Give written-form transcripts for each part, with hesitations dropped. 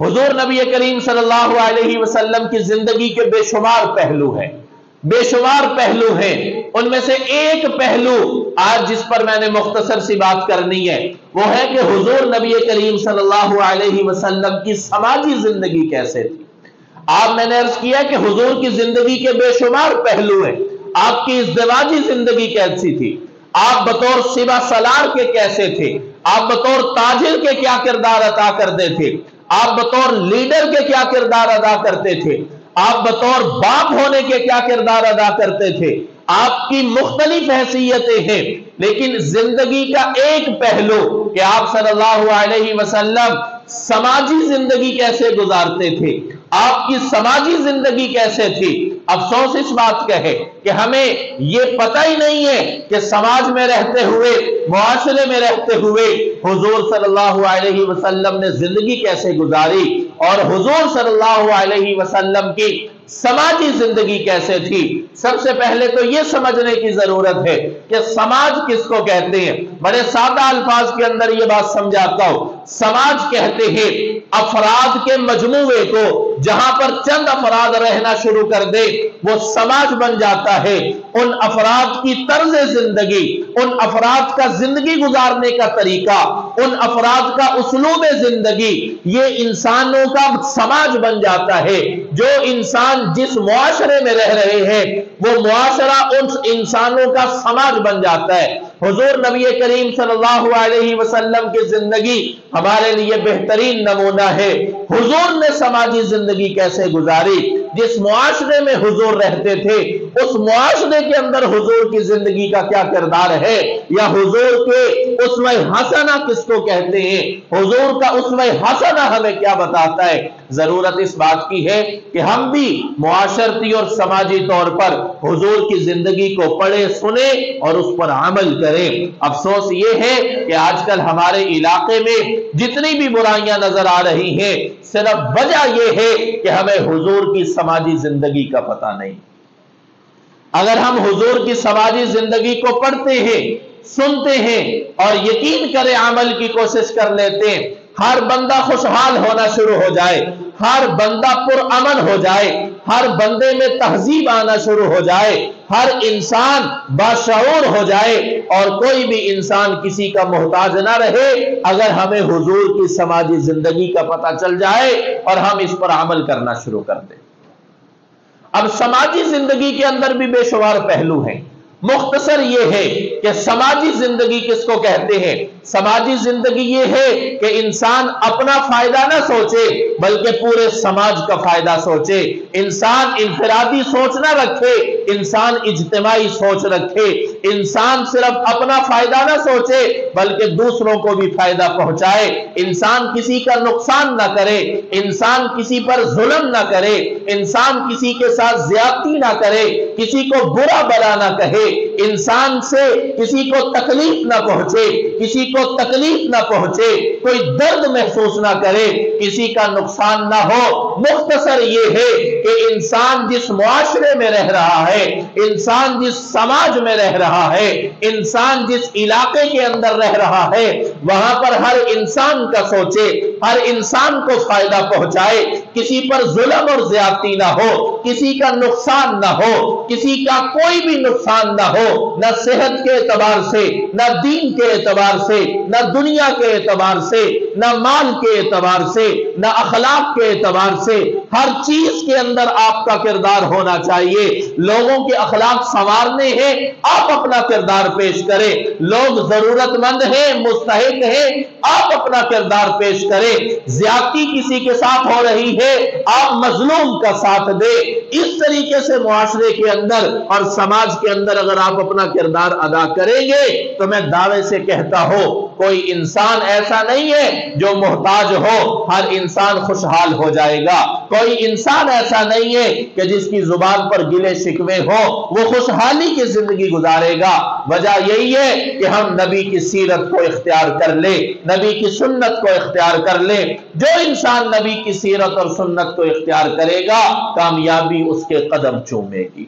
حضور نبی کریم صلی اللہ علیہ وسلم کی زندگی کے بے شمار پہلو ہیں، بے شمار پہلو ہیں۔ ان میں سے ایک پہلو آج جس پر میں نے مختصر سی بات کرنی ہے وہ ہے کہ حضور نبی کریم صلی اللہ علیہ وسلم کی سماجی زندگی کیسے تھی۔ آپ میں نے عرض کیا کہ حضور کی زندگی کے بے شمار پہلو ہیں۔ آپ کی ازدواجی زندگی کیسی تھی، آپ بطور سبا سالار کے کیسے تھے، آپ بطور تاجر کے کیا کردار ادا کرتے تھے، آپ بطور لیڈر کے کیا کردار ادا کرتے تھے، آپ بطور باپ ہونے کے کیا کردار ادا کرتے تھے۔ آپ کی مختلف حیثیتیں ہیں، لیکن زندگی کا ایک پہلو کہ آپ صلی اللہ علیہ وسلم سماجی زندگی کیسے گزارتے تھے، آپ کی سماجی زندگی کیسے تھی۔ افسوس اس بات کا ہے کہ ہمیں یہ پتہ ہی نہیں ہے کہ سماج میں رہتے ہوئے، معاشرے میں رہتے ہوئے حضور صلی اللہ علیہ وسلم نے زندگی کیسے گزاری اور حضور صلی اللہ علیہ وسلم کی سماجی زندگی کیسے تھی۔ سب سے پہلے تو یہ سمجھنے کی ضرورت ہے کہ سماج کس کو کہتے ہیں۔ بڑے سادہ الفاظ کے اندر یہ بات سمجھاتا ہوں۔ سماج کہتے ہیں افراد کے مجموعے کو، جہاں پر چند افراد رہنا شروع کر دے وہ سماج بن جاتا ہے۔ ان افراد کی طرز زندگی، ان افراد کا زندگی گزارنے کا طریقہ، ان افراد کا اسلوب زندگی، یہ انسانوں کا سماج بن جاتا ہے۔ جو انسان جس معاشرے میں رہ رہے ہیں وہ معاشرہ ان انسانوں کا سماج بن جاتا ہے۔ حضور نبی کریم صلی اللہ علیہ وسلم کی زندگی ہمارے لیے بہترین نمونہ ہے۔ حضور نے سماجی زندگی کیسے گزاری، جس معاشرے میں حضور رہتے تھے اس معاشرے کے اندر حضور کی زندگی کا کیا کردار ہے، یا حضور کے اسوہ حسنہ کس کو کہتے ہیں، حضور کا اسوہ حسنہ ہمیں کیا بتاتا ہے۔ ضرورت اس بات کی ہے کہ ہم بھی معاشرتی اور سماجی طور پر حضور کی زندگی کو پڑھیں، سنیں اور اس پر عمل کریں۔ افسوس یہ ہے کہ آج کل ہمارے علاقے میں جتنی بھی برائیاں نظر آ رہی ہیں صرف وجہ یہ ہے کہ ہمیں حضور کی سماجی زندگی کا پتہ نہیں۔ اگر ہم حضور کی سماجی زندگی کو پڑھتے ہیں، سنتے ہیں اور یقین کرے عمل کی کوشش کر لیتے ہیں، ہر بندہ خوشحال ہونا شروع ہو جائے، ہر بندہ پرامن ہو جائے، ہر بندے میں تہذیب آنا شروع ہو جائے، ہر انسان باشعور ہو جائے اور کوئی بھی انسان کسی کا محتاج نہ رہے، اگر ہمیں حضور کی سماجی زندگی کا پتہ چل جائے اور ہم اس پر عمل کرنا شروع کر دیں۔ اب سماجی زندگی کے اندر بھی بے شمار پہلو ہیں۔ مختصر یہ ہے کہ سماجی زندگی کس کو کہتے ہیں۔ سماجی زندگی یہ ہے کہ انسان اپنا فائدہ نہ سوچے بلکہ پورے سماج کا فائدہ سوچے، انسان انفرادی سوچ نہ رکھے، انسان اجتماعی سوچ رکھے، انسان صرف اپنا فائدہ نہ سوچے بلکہ دوسروں کو بھی فائدہ پہنچائے، انسان کسی کا نقصان نہ کرے، انسان کسی پر ظلم نہ کرے، انسان کسی کے ساتھ زیادتی نہ کرے، کسی کو برا بلا نہ کہے، انسان سے کسی کو تکلیف نہ پہنچے، کسی کو تکلیف نہ پہنچے، کوئی درد محسوس نہ کرے، کسی کا نقصان نہ ہو۔ مختصر یہ ہے کہ انسان جس معاشرے میں رہ رہا ہے، انسان جس سماج میں رہ رہا ہے، انسان جس علاقے کے اندر رہ رہا ہے، وہاں پر ہر انسان کا سوچے، ہر انسان کو فائدہ پہنچائے، کسی پر ظلم اور زیادتی نہ ہو، کسی کا نقصان نہ ہو، کسی کا کوئی بھی نقصان نہ ہو، نہ صحت کے اعتبار سے، نہ دین کے اعتبار سے، نہ دنیا کے اعتبار سے، نہ مال کے اعتبار سے، نہ اخلاق کے اعتبار سے، ہر چیز کے اندر آپ کا کردار ہونا چاہیے۔ لوگوں کے اخلاق سنوارنے ہیں، آپ اپنا کردار پیش کریں، لوگ ضرورت مند ہیں، مستحق ہیں، آپ اپنا کردار پیش کریں، زیادتی کسی کے ساتھ ہو رہی ہے آپ مظلوم کا ساتھ دیں۔ اس طریقے سے معاشرے کے اندر اور سماج کے اندر اگر آپ اپنا کردار ادا کریں گے تو میں دعوے سے کہتا ہوں کوئی انسان ایسا نہیں ہے جو محتاج ہو، ہر انسان خوشحال ہو جائے گا۔ کوئی انسان ایسا نہیں ہے کہ جس کی زبان پر گلے شکوے ہو، وہ خوشحالی کی زندگی گزارے گا۔ وجہ یہی ہے کہ ہم نبی کی سیرت کو اختیار کر لیں، نبی کی سنت کو اختیار کر لیں۔ جو انسان نبی کی سیرت اور سنت کو اختیار کرے گا کامیابی اس کے قدم چومے گی۔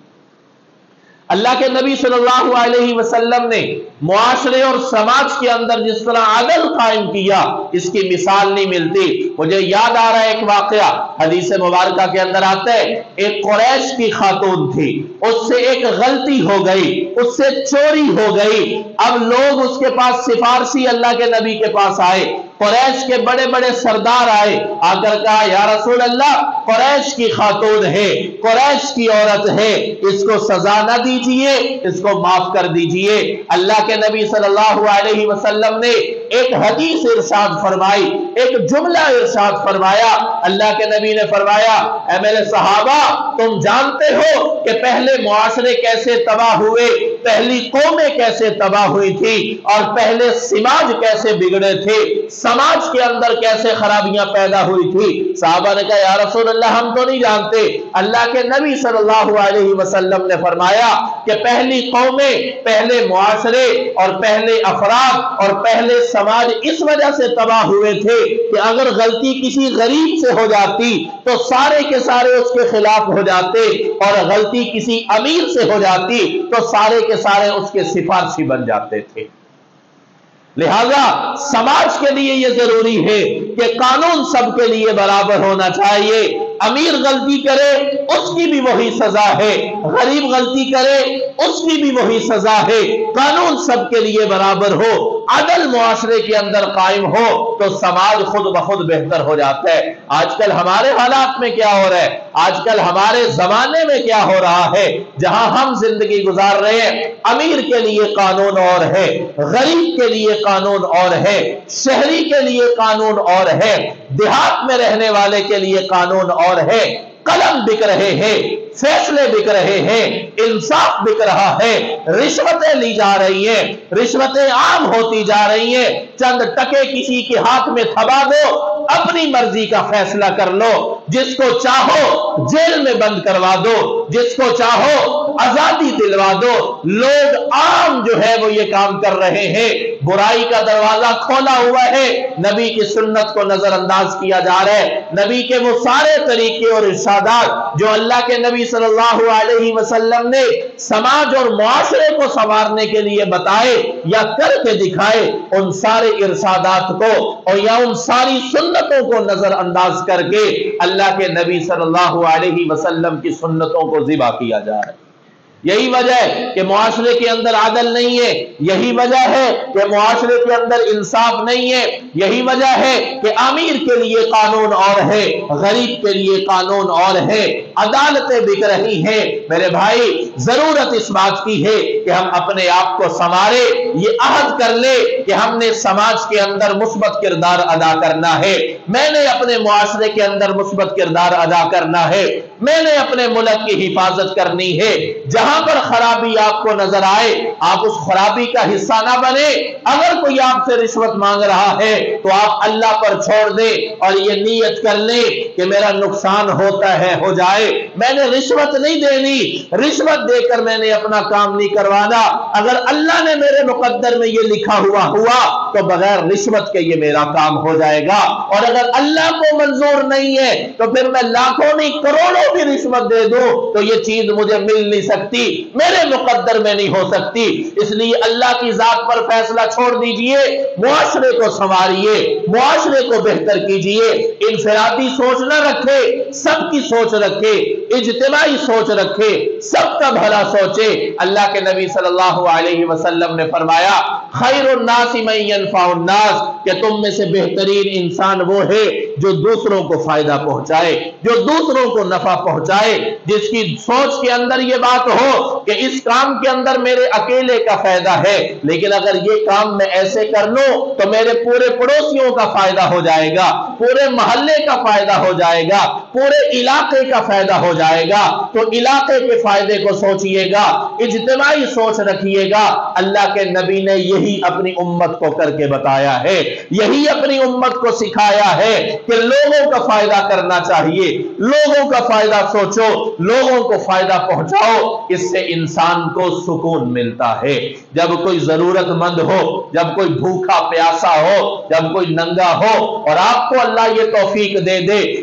اللہ کے نبی صلی اللہ علیہ وسلم نے معاشرے اور سماج کے اندر جس طرح عدل قائم کیا، اس کی مثال نہیں ملتی۔ مجھے یاد آ رہا ہے ایک واقعہ، حدیث مبارکہ کے اندر آتا ہے، ایک قریش کی خاتون تھی، اس سے ایک غلطی ہو گئی، اس سے چوری ہو گئی۔ اب لوگ اس کے پاس سفارشی اللہ کے نبی کے پاس آئے، قریش کے بڑے بڑے سردار آئے، آ کر کہا یا رسول اللہ، قریش کی خاتون ہے، قریش کی عورت ہے، اس کو سزا نہ دیجئے، اس کو معاف کر دیجئے۔ اللہ کے نبی صلی اللہ علیہ وسلم نے ایک حدیث ارشاد فرمائی، ایک جملہ ارشاد فرمایا۔ اللہ کے نبی نے فرمایا، اے میرے صحابہ، تم جانتے ہو کہ پہلے معاشرے کیسے تباہ ہوئے، پہلی قومیں کیسے تباہ ہوئی تھی، اور پہلے سماج کیسے بگڑے تھے، سماج کے اندر کیسے خرابیاں پیدا ہوئی تھی۔ صحابہ نے کہا یا رسول اللہ ہم تو نہیں جانتے۔ اللہ کے نبی صلی اللہ علیہ وسلم نے فرمایا کہ پہلی قومیں، پہلے معاشرے اور پہلے افراد اور پہلے سماج اس وجہ سے تباہ ہوئے تھے کہ اگر غلطی کسی غریب سے ہو جاتی تو سارے کے سارے اس کے خلاف ہو جاتے، اور غلطی کسی امیر سے ہو جاتی تو سارے کے سارے اس کے سفارشی بن جاتے تھے۔ لہذا سماج کے لیے یہ ضروری ہے کہ قانون سب کے لیے برابر ہونا چاہیے۔ امیر غلطی کرے اس کی بھی وہی سزا ہے، غریب غلطی کرے اس کی بھی وہی سزا ہے، قانون سب کے لیے برابر ہو، عدل معاشرے کے اندر قائم ہو تو سماج خود بخود بہتر ہو جاتا ہے۔ آج کل ہمارے حالات میں کیا ہو رہا ہے، آج کل ہمارے زمانے میں کیا ہو رہا ہے، جہاں ہم زندگی گزار رہے ہیں، امیر کے لیے قانون اور ہے، غریب کے لیے قانون اور ہے، شہری کے لیے قانون اور ہے، دیہات میں رہنے والے کے لیے قانون اور ہے۔ قلم بک رہے ہیں، فیصلے بک رہے ہیں، انصاف بک رہا ہے، رشوتیں لی جا رہی ہیں، رشوتیں عام ہوتی جا رہی ہیں۔ چند ٹکے کسی کے ہاتھ میں تھما دو، اپنی مرضی کا فیصلہ کر لو، جس کو چاہو جیل میں بند کروا دو، جس کو چاہو آزادی دلوا دو۔ لوگ عام جو ہے وہ یہ کام کر رہے ہیں، برائی کا دروازہ کھولا ہوا ہے، نبی کی سنت کو نظر انداز کیا جا رہا ہے۔ نبی کے وہ سارے طریقے اور ارشادات جو اللہ کے نبی صلی اللہ علیہ وسلم نے سماج اور معاشرے کو سنوارنے کے لیے بتائے یا کر کے دکھائے، ان سارے ارشادات کو اور یا ان ساری سنتوں کو نظر انداز کر کے اللہ کے نبی صلی اللہ علیہ وسلم کی سنتوں کو ذبح کیا جا رہا ہے۔ یہی وجہ ہے کہ معاشرے کے اندر عدل نہیں ہے، یہی وجہ ہے کہ معاشرے کے اندر انصاف نہیں ہے، یہی وجہ ہے کہ امیر کے لیے قانون اور ہے، غریب کے لیے قانون اور ہے، عدالتیں بک رہی ہیں۔ میرے بھائی، ضرورت اس بات کی ہے کہ ہم اپنے آپ کو سنوارے، یہ عہد کر لے کہ ہم نے سماج کے اندر مثبت کردار ادا کرنا ہے، میں نے اپنے معاشرے کے اندر مثبت کردار ادا کرنا ہے، میں نے اپنے ملک کی حفاظت کرنی ہے۔ جہاں پر خرابی آپ کو نظر آئے آپ اس خرابی کا حصہ نہ بنے۔ اگر کوئی آپ سے رشوت مانگ رہا ہے تو آپ اللہ پر چھوڑ دیں اور یہ نیت کر لیں کہ میرا نقصان ہوتا ہے ہو جائے، میں نے رشوت نہیں دینی، رشوت دے کر میں نے اپنا کام نہیں کروانا۔ اگر اللہ نے میرے مقدر میں یہ لکھا ہوا تو بغیر رشوت کے یہ میرا کام ہو جائے گا، اور اگر اللہ کو منظور نہیں ہے تو پھر میں لاکھوں نہیں کروڑوں بھی رشوت دے دوں تو یہ چیز مجھے مل نہیں سکتی، میرے مقدر میں نہیں ہو سکتی۔ اس لیے اللہ کی ذات پر فیصلہ چھوڑ دیجئے، معاشرے کو سنواریے، معاشرے کو بہتر کیجئے، انفرادی سوچ نہ رکھے، سب کی سوچ رکھے، اجتماعی سوچ رکھے، سب کا بھلا سوچے۔ اللہ کے نبی صلی اللہ علیہ وسلم نے فرمایا خیر الناس من ينفع الناس، کہ تم میں سے بہترین انسان وہ ہے جو دوسروں کو فائدہ پہنچائے، جو دوسروں کو نفع پہنچائے، جس کی سوچ کے اندر یہ بات ہو کہ اس کام کے اندر میرے اکیلے کا فائدہ ہے، لیکن اگر یہ کام میں ایسے کر لوں تو میرے پورے پڑوسیوں کا فائدہ ہو جائے گا، پورے محلے کا فائدہ ہو جائے گا، پورے علاقے کا فائدہ ہو جائے گا، تو علاقے کے فائدے کو سوچئے گا، اجتماعی سوچ رکھیے گا۔ اللہ کے نبی نے یہی اپنی امت کو کر کے بتایا ہے، یہی اپنی امت کو سکھایا ہے کہ لوگوں کا فائدہ کرنا چاہیے، لوگوں کا فائدہ سوچو، لوگوں کو فائدہ پہنچاؤ، اس سے انسان کو سکون ملتا ہے۔ جب کوئی ضرورت مند ہو، جب کوئی بھوکا پیاسا ہو، جب کوئی ننگا ہو اور آپ کو اللہ یہ توفیق دے دے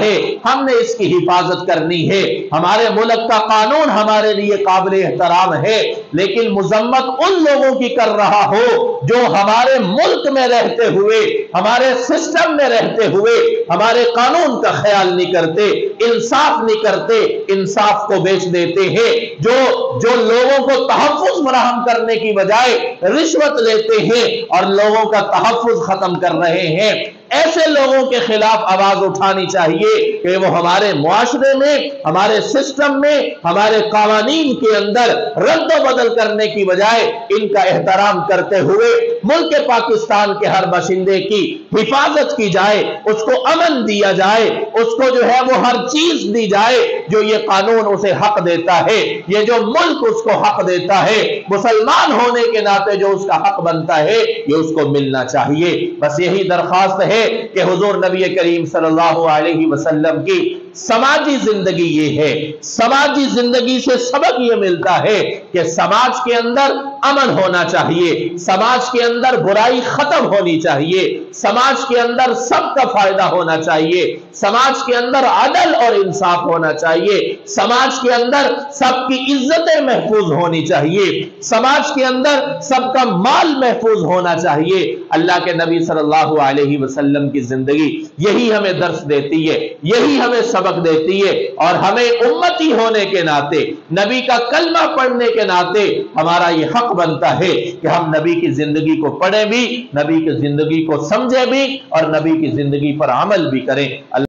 ہے, ہم نے اس کی حفاظت کرنی ہے, ہمارے ملک کا قانون ہمارے لیے قابل احترام ہے, لیکن مذمت ان لوگوں کی کر رہا ہو جو ہمارے ملک میں رہتے ہوئے, ہمارے سسٹم میں رہتے ہوئے ہمارے قانون کا خیال نہیں کرتے, انصاف نہیں کرتے, انصاف کو بیچ دیتے ہیں, جو لوگوں کو تحفظ فراہم کرنے کی بجائے رشوت لیتے ہیں اور لوگوں کا تحفظ ختم کر رہے ہیں. ایسے لوگوں کے خلاف آواز اٹھانی چاہیے کہ وہ ہمارے معاشرے میں, ہمارے سسٹم میں, ہمارے قوانین کے اندر رد و بدل کرنے کی بجائے ان کا احترام کرتے ہوئے ملک پاکستان کے ہر باشندے کی حفاظت کی جائے, اس کو امن دیا جائے, اس کو جو ہے وہ ہر چیز دی جائے جو یہ قانون اسے حق دیتا ہے, یہ جو ملک اس کو حق دیتا ہے, مسلمان ہونے کے ناطے جو اس کا حق بنتا ہے یہ اس کو ملنا چاہیے. بس یہی درخواست ہے کہ حضور نبی کریم صلی اللہ علیہ وسلم کی سماجی زندگی یہ ہے. سماجی زندگی سے سبق یہ ملتا ہے کہ سماج کے اندر امن ہونا چاہیے, سماج کے اندر برائی ختم ہونی چاہیے, سماج کے اندر سب کا فائدہ ہونا چاہیے, سماج کے اندر عدل اور انصاف ہونا چاہیے, سماج کے اندر سب کی عزتیں محفوظ ہونی چاہیے, سماج کے اندر سب کا مال محفوظ ہونا چاہیے. اللہ کے نبی صلی اللہ علیہ وسلم کی زندگی یہی ہمیں درس دیتی ہے, یہی ہمیں سبق دیتی ہے, اور ہمیں امتی ہونے کے ناطے, نبی کا کلمہ پڑھنے کے ناطے ہمارا یہ حق بنتا ہے کہ ہم نبی کی زندگی کو پڑھیں بھی, نبی کی زندگی کو سمجھیں بھی اور نبی کی زندگی پر عمل بھی کریں.